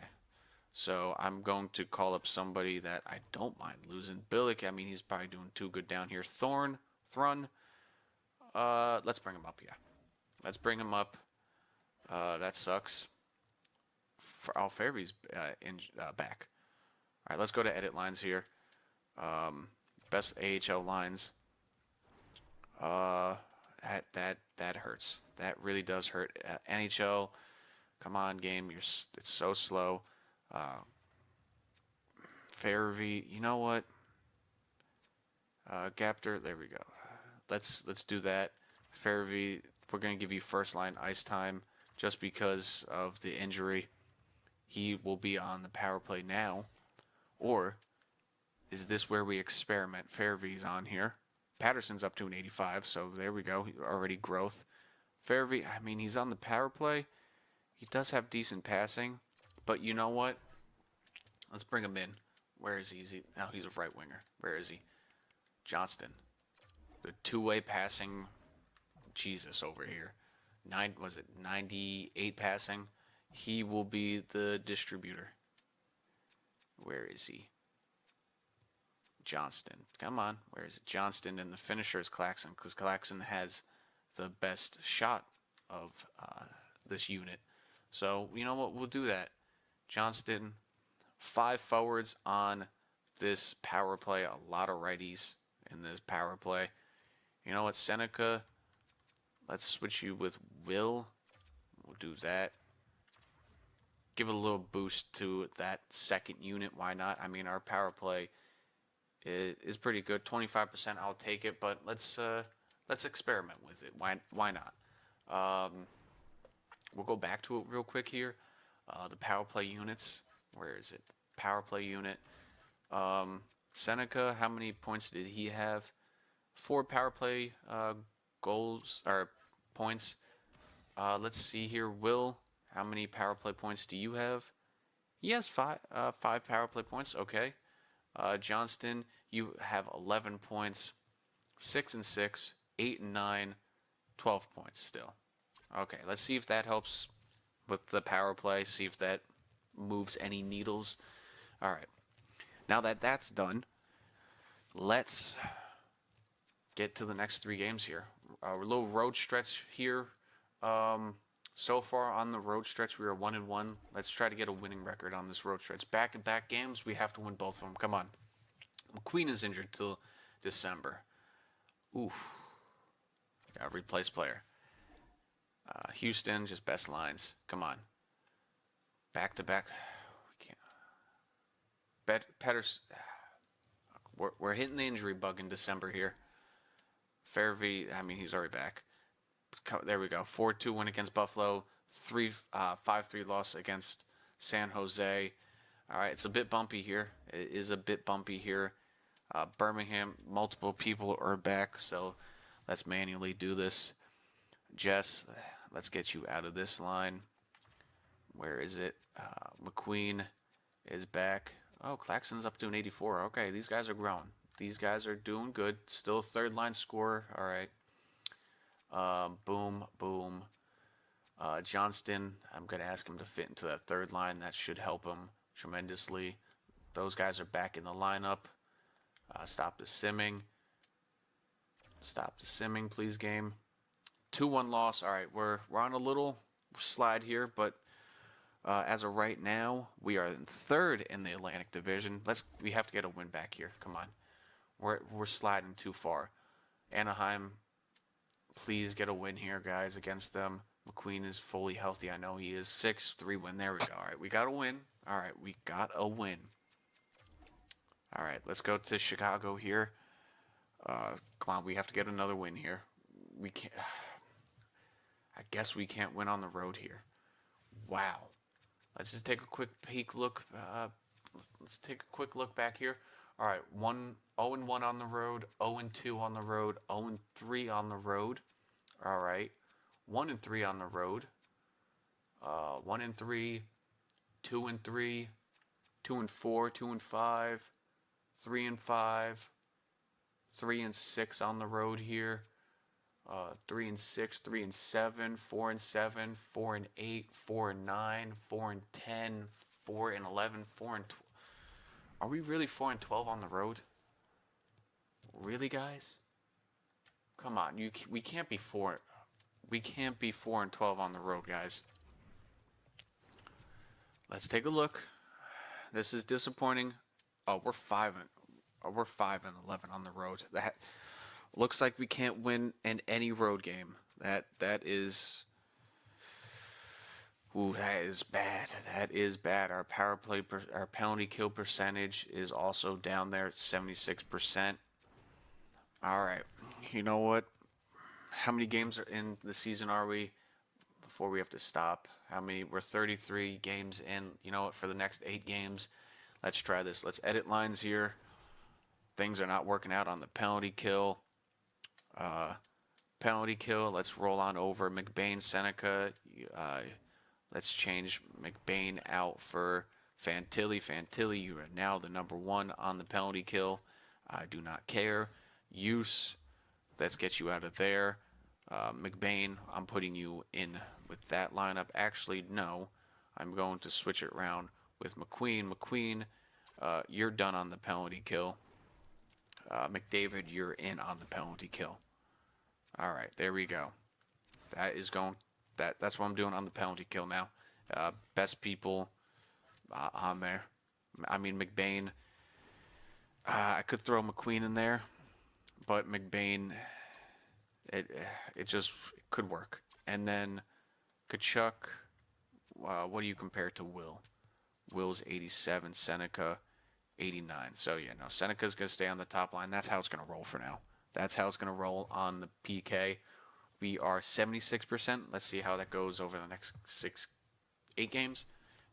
So I'm going to call up somebody that I don't mind losing. Billick, I mean, he's probably doing too good down here. Thrun. Let's bring him up, yeah. Let's bring him up. That sucks. Fairvy's back. All right, let's go to edit lines here. Best AHL lines. That hurts. That really does hurt. NHL, come on, game. It's so slow. Fairvy, you know what? Gapter, there we go. Let's do that. Fairvy, we're gonna give you first line ice time just because of the injury. He will be on the power play now, or is this where we experiment? Fairvy's on here. Patterson's up to an 85, so there we go. Already growth. Fairvy, I mean, he's on the power play. He does have decent passing, but you know what? Let's bring him in. Where is he? Now he's a right winger. Where is he? Johnston. The two-way passing Jesus over here. 98 passing? He will be the distributor. Where is he? Johnston. Come on. Where is it? Johnston, and the finisher is Claxon, because Claxon has the best shot of this unit. So, you know what? We'll do that. Johnston, 5 forwards on this power play. A lot of righties in this power play. You know what? Seneca, let's switch you with Will. We'll do that. Give a little boost to that second unit. Why not? I mean, our power play is pretty good. 25%, I'll take it, but let's experiment with it. Why not? We'll go back to it real quick here. The power play units. Where is it? Power play unit. Seneca, how many points did he have? 4 power play goals or points. Let's see here. Will, how many power play points do you have? He has 5 power play points. Okay. Johnston, you have 11 points. 6 and 6, 8 and 9, 12 points still. Okay, let's see if that helps with the power play. See if that moves any needles. All right. Now that that's done, let's get to the next 3 games here. A little road stretch here. So far on the road stretch, we are 1-1. Let's try to get a winning record on this road stretch. Back-to-back games, we have to win both of them. Come on. McQueen is injured till December. Oof. Got to replace player. Houston, just best lines. Come on. Back-to-back. We can't. Petters. We're hitting the injury bug in December here. Fairvey, I mean, he's already back. There we go. 4-2 win against Buffalo. 5-3 loss against San Jose. All right, it's a bit bumpy here. It is a bit bumpy here. Birmingham, multiple people are back, so let's manually do this. Jess, let's get you out of this line. Where is it? McQueen is back. Oh, Claxton's up to an 84. Okay, these guys are growing. These guys are doing good. Still third line scorer. All right. Boom, boom. Johnston, I'm going to ask him to fit into that third line. That should help him tremendously. Those guys are back in the lineup. Stop the simming. Stop the simming, please, game. 2-1 loss. All right, we're on a little slide here, but as of right now, we are in third in the Atlantic Division. We have to get a win back here. Come on. We're sliding too far. Anaheim, please get a win here, guys, against them. McQueen is fully healthy. I know he is. 6-3 win. There we go. All right, we got a win. All right, we got a win. All right, let's go to Chicago here. Come on, we have to get another win here. We can't. I guess we can't win on the road here. Wow. Let's just take a quick peek look. Let's take a quick look back here. All right, 0-1 on the road, 0-2 on the road, 0-3 on the road. All right, 1-3 on the road. 1-3, 2-3, 2-4, 2-5, 3-5, 3-6 on the road here. 3-6, 3-7, 4-7, 4-8, 4-9, 4-10, 4-11, 4-12. Are we really 4-12 on the road? Really, guys? Come on, we can't be 4. We can't be 4-12 on the road, guys. Let's take a look. This is disappointing. Oh, we're 5-11 on the road. That looks like we can't win in any road game. That is. Ooh, that is bad. That is bad. Our power play, our penalty kill percentage is also down there at 76%. All right. You know what? How many games are in the season are we before we have to stop? How many? We're 33 games in. You know what? For the next 8 games, let's try this. Let's edit lines here. Things are not working out on the penalty kill. Let's roll on over McBain, Seneca. Let's change McBain out for Fantilli. Fantilli, you are now the number 1 on the penalty kill. I do not care. Use, let's get you out of there. McBain, I'm putting you in with that lineup. Actually, no. I'm going to switch it around with McQueen. McQueen, you're done on the penalty kill. McDavid, you're in on the penalty kill. All right, there we go. That's what I'm doing on the penalty kill now. Best people on there. I mean, McBain. I could throw McQueen in there, but McBain, it could work. And then Kachuk. What do you compare to Will? Will's 87, Seneca 89. So yeah, no, Seneca's gonna stay on the top line. That's how it's gonna roll for now. That's how it's gonna roll on the PK. We are 76%. Let's see how that goes over the next 8 games.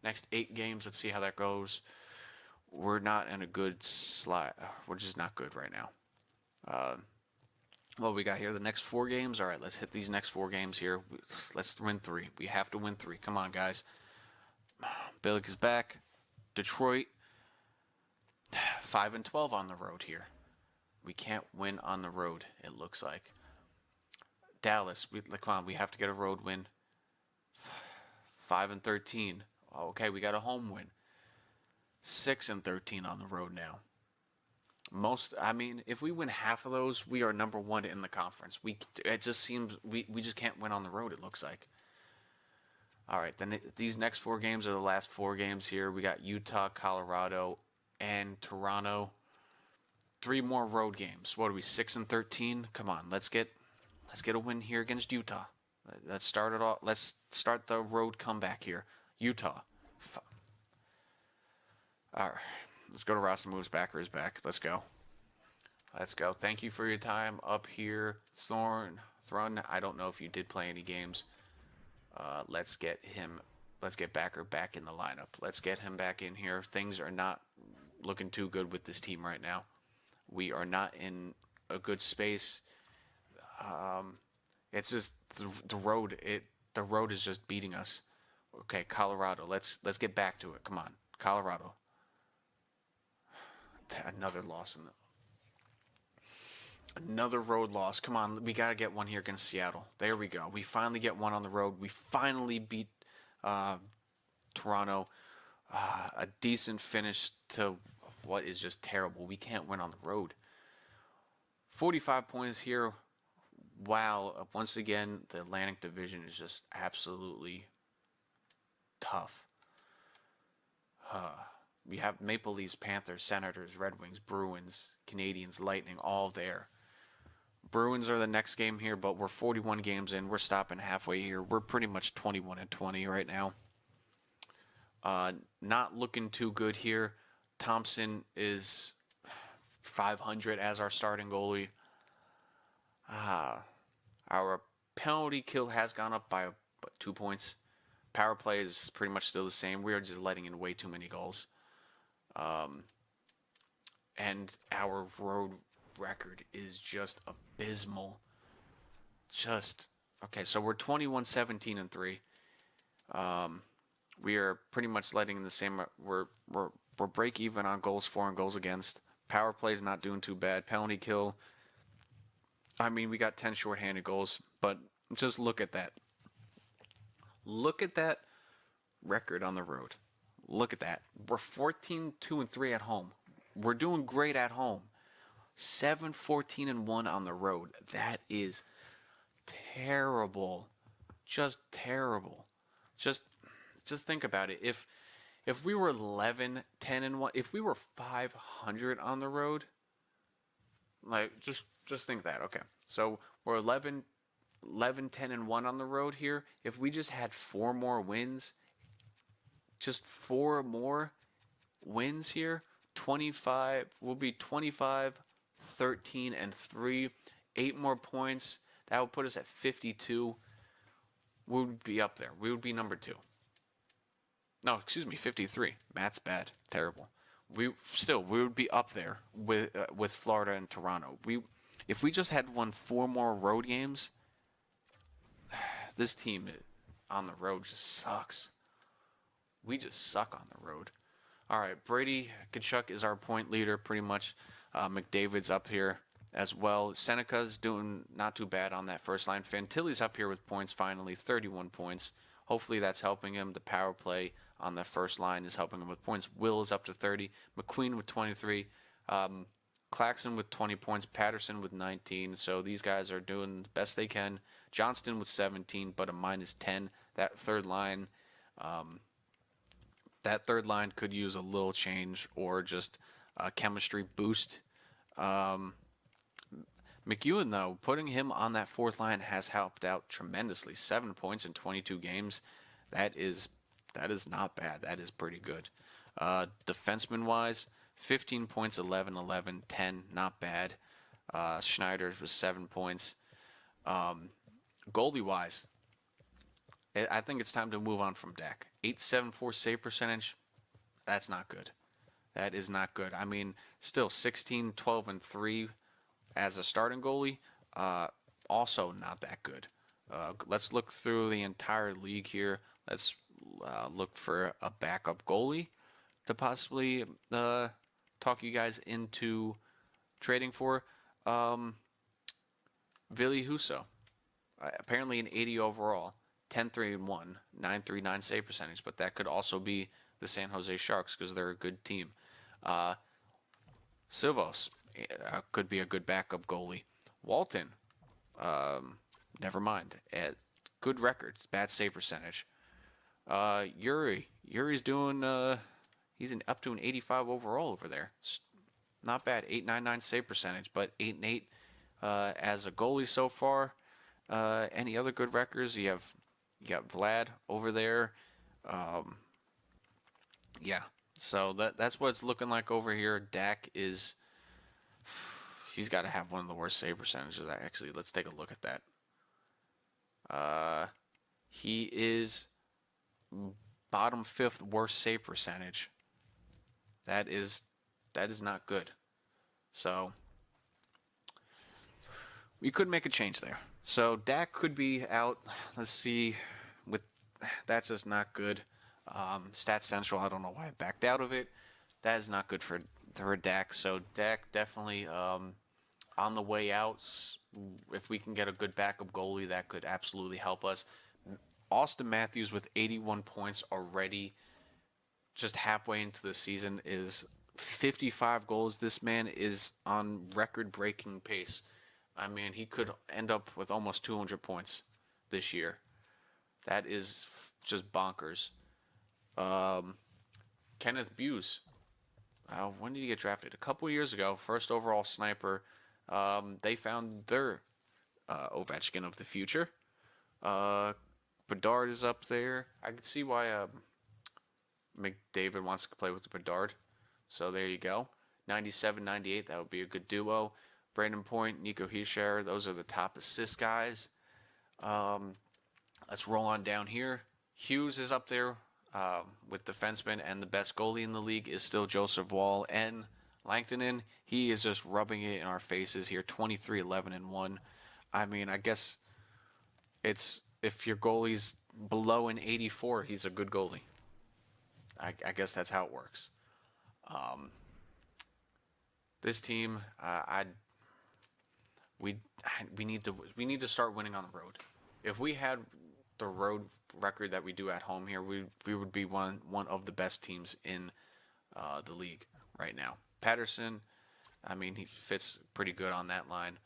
Next 8 games, let's see how that goes. We're not in a good slide. We're just not good right now. What we got here, the next 4 games. All right, let's hit these next 4 games here. Let's win 3. We have to win 3. Come on, guys. Billick is back. Detroit, 5-12 on the road here. We can't win on the road, it looks like. Dallas, come on, we have to get a road win. 5-13. Okay, we got a home win. 6-13 on the road now. I mean, if we win half of those, we are number one in the conference. It just seems we just can't win on the road. It looks like. All right, then these next 4 games are the last 4 games here. We got Utah, Colorado, and Toronto. 3 more road games. What are we, 6-13? Come on, let's get a win here against Utah. Let's start it off. Let's start the road comeback here. Utah. All right, let's go to Roster Moves. Backer is back. Let's go. Let's go. Thank you for your time up here, Thrun. I don't know if you did play any games. Let's get Backer back in the lineup. Let's get him back in here. Things are not looking too good with this team right now. We are not in a good space. It's just the road. The road is just beating us. Okay, Colorado. Let's get back to it. Come on, Colorado. Another loss another road loss. Come on, we gotta get one here against Seattle. There we go. We finally get one on the road. We finally beat Toronto. A decent finish to what is just terrible. We can't win on the road. 45 points here. Wow. Once again, the Atlantic Division is just absolutely tough. We have Maple Leafs, Panthers, Senators, Red Wings, Bruins, Canadiens, Lightning, all there. Bruins are the next game here, but we're 41 games in. We're stopping halfway here. We're pretty much 21-20 right now. Not looking too good here. Thompson is 500 as our starting goalie. Our penalty kill has gone up by 2 points. Power play is pretty much still the same. We are just letting in way too many goals. And our road record is just abysmal. Okay, so we're 21-17-3. We are pretty much letting in the same. We're break even on goals for and goals against. Power play is not doing too bad. Penalty kill. I mean, we got 10 shorthanded goals, but just look at that. Look at that record on the road. Look at that. We're 14-2-3 at home. We're doing great at home. 7-14-1 on the road. That is terrible. Just terrible. Just think about it. If we were 11-10-1, if we were 500 on the road, like just think that. Okay. So we're 11-10-1 on the road here. If we just had 4 more wins, just 4 more wins here, 25, we'll be 25-13-3, 8 more points. That would put us at 52. We would be up there. We would be number 2. No, excuse me, 53. Math's bad. Terrible. We would be up there with Florida and Toronto. If we just had won 4 more road games, this team on the road just sucks. We just suck on the road. All right, Brady Tkachuk is our point leader pretty much. McDavid's up here as well. Seneca's doing not too bad on that first line. Fantilli's up here with points finally, 31 points. Hopefully that's helping him. The power play on the first line is helping him with points. Will is up to 30. McQueen with 23. Claxton with 20 points. Patterson with 19. So these guys are doing the best they can. Johnston with 17, but a -10. That third line could use a little change or just a chemistry boost. McEwen, though, putting him on that fourth line has helped out tremendously. 7 points in 22 games. That is not bad. That is pretty good. Defenseman-wise, 15 points, 11-11, 10, not bad. Schneider was 7 points. Goalie-wise, I think it's time to move on from Dak. 874 save percentage, that's not good. That is not good. I mean, still 16, 12, and 3 as a starting goalie, also not that good. Let's look through the entire league here. Let's look for a backup goalie to possibly talk you guys into trading for. Ville Husso, apparently an 80 overall, 10-3-1, 939 save percentage, but that could also be the San Jose Sharks because they're a good team. Uh, Silvos could be a good backup goalie. Walton, never mind. Good records, bad save percentage. Yuri's doing. He's up to an 85 overall over there. Not bad. 899 save percentage, but 8-8 as a goalie so far. Any other good records? You got Vlad over there. Yeah. So that's what it's looking like over here. Dak is. He's got to have one of the worst save percentages. Actually, let's take a look at that. He is bottom 5th worst save percentage. That is not good. So we could make a change there. So Dak could be out. Let's see. That's just not good. Stats Central, I don't know why I backed out of it. That is not good for Dak. So Dak definitely on the way out. If we can get a good backup goalie, that could absolutely help us. Austin Matthews with 81 points already, just halfway into the season, is 55 goals. This man is on record-breaking pace. I mean, he could end up with almost 200 points this year. That is just bonkers. Kenneth Buse. When did he get drafted? A couple years ago. First overall sniper. They found their Ovechkin of the future. Bedard is up there. I can see why McDavid wants to play with Bedard. So there you go. 97-98, that would be a good duo. Brandon Point, Nico Hischier, those are the top assist guys. Let's roll on down here. Hughes is up there with defenseman, and the best goalie in the league is still Joseph Wall. And Langtonen, he is just rubbing it in our faces here, 23-11-1. I mean, I guess it's if your goalie's below an 84, he's a good goalie. I guess that's how it works. This team, we need to start winning on the road. If we had the road record that we do at home here, we would be one of the best teams in the league right now. Patterson, I mean, he fits pretty good on that line.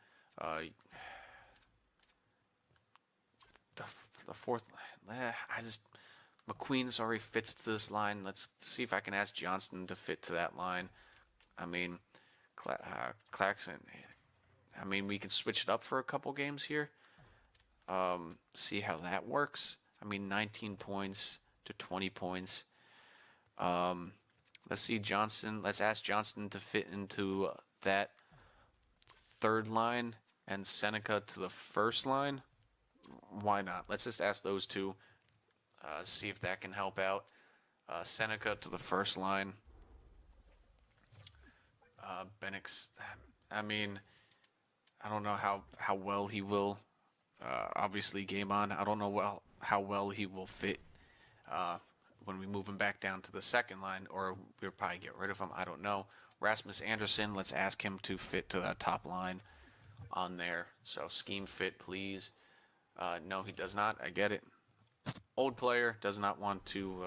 The fourth, McQueen already fits to this line. Let's see if I can ask Johnston to fit to that line. I mean, Clarkson. I mean, we can switch it up for a couple games here. See how that works. I mean, 19 points to 20 points. Let's see Johnston. Let's ask Johnston to fit into that third line and Seneca to the first line. Why not? Let's just ask those two. See if that can help out. Seneca to the first line. Benix. I mean, I don't know how well he will. Obviously, game on. I don't know how well he will fit when we move him back down to the second line, or we'll probably get rid of him. I don't know. Rasmus Anderson, let's ask him to fit to that top line on there. So scheme fit, please. No, he does not. I get it. Old player does not want to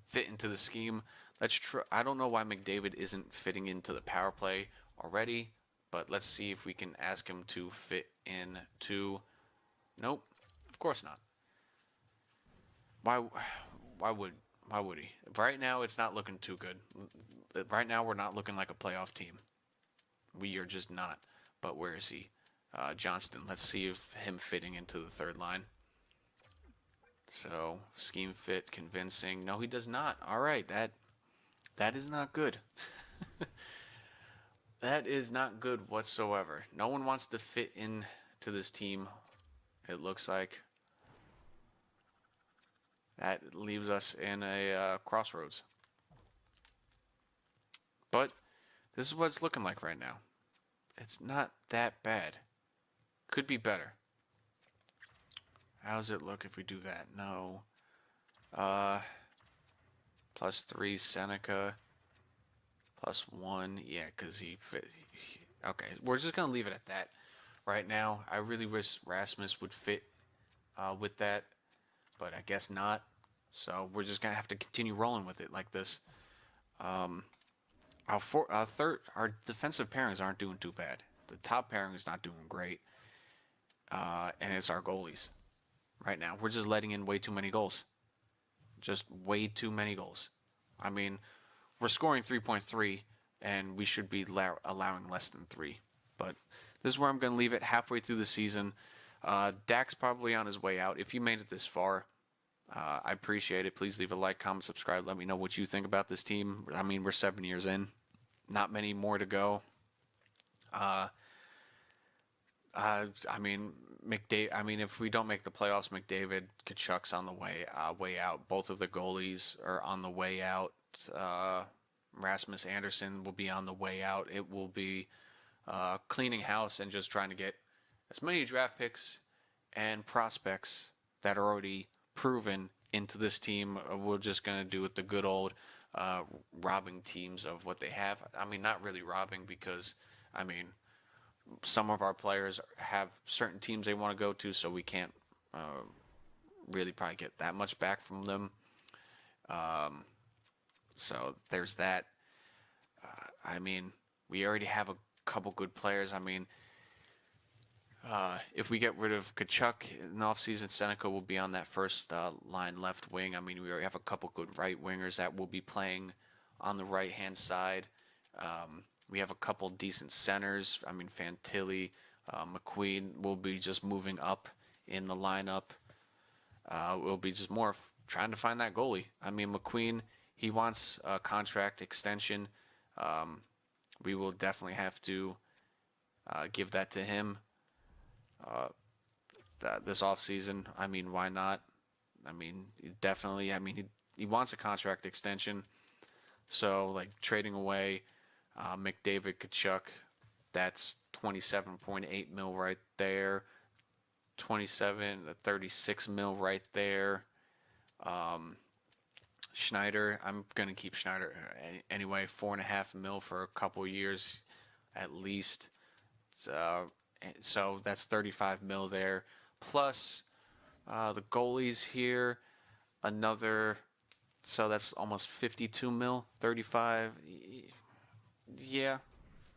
fit into the scheme. Let's try. I don't know why McDavid isn't fitting into the power play already, but let's see if we can ask him to fit into. Nope, of course not. Why would he? Right now, it's not looking too good. Right now, we're not looking like a playoff team. We are just not. But where is he? Johnston. Let's see if him fitting into the third line. So, scheme fit, convincing. No, he does not. All right, that is not good. That is not good whatsoever. No one wants to fit into this team, it looks like. That leaves us in a crossroads. But this is what it's looking like right now. It's not that bad. Could be better. How does it look if we do that? No. +3 Seneca. +1. Yeah, because he fit. Okay, we're just going to leave it at that right now. I really wish Rasmus would fit with that, but I guess not. So we're just gonna have to continue rolling with it like this. Our defensive pairings aren't doing too bad. The top pairing is not doing great, and it's our goalies right now. We're just letting in way too many goals. Just way too many goals. I mean, we're scoring 3.3, and we should be allowing less than 3. But this is where I'm going to leave it halfway through the season. Dak's probably on his way out. If you made it this far, I appreciate it. Please leave a like, comment, subscribe. Let me know what you think about this team. I mean, we're 7 years in. Not many more to go. I mean, if we don't make the playoffs, McDavid, Kachuk's on the way out. Both of the goalies are on the way out. Rasmus Anderson will be on the way out. It will be cleaning house and just trying to get as many draft picks and prospects that are already proven into this team. We're just going to do it the good old robbing teams of what they have. I mean, not really robbing because, I mean, some of our players have certain teams they want to go to, so we can't really probably get that much back from them. So there's that. I mean, we already have a couple good players. I mean, if we get rid of Kachuk in the offseason, Seneca will be on that first line left wing. I mean, we already have a couple good right wingers that will be playing on the right-hand side. We have a couple decent centers. I mean, Fantilli, McQueen will be just moving up in the lineup. We'll be just more trying to find that goalie. I mean, McQueen, he wants a contract extension. We will definitely have to give that to him this offseason. I mean, why not? I mean, definitely. I mean, he wants a contract extension. So, like, trading away McDavid, Kachuk, that's 27.8 mil right there. 36 mil right there. Schneider, I'm gonna keep Schneider anyway. 4.5 mil for a couple years, at least. So that's 35 mil there. Plus the goalies here, another. So that's almost 52 mil. 35. Yeah,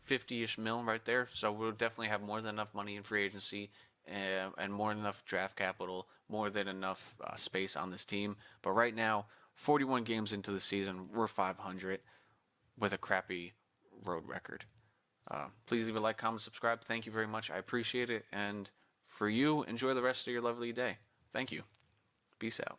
50-ish mil right there. So we'll definitely have more than enough money in free agency and more than enough draft capital, more than enough space on this team. But right now, 41 games into the season, we're 500 with a crappy road record. Please leave a like, comment, subscribe. Thank you very much. I appreciate it. And for you, enjoy the rest of your lovely day. Thank you. Peace out.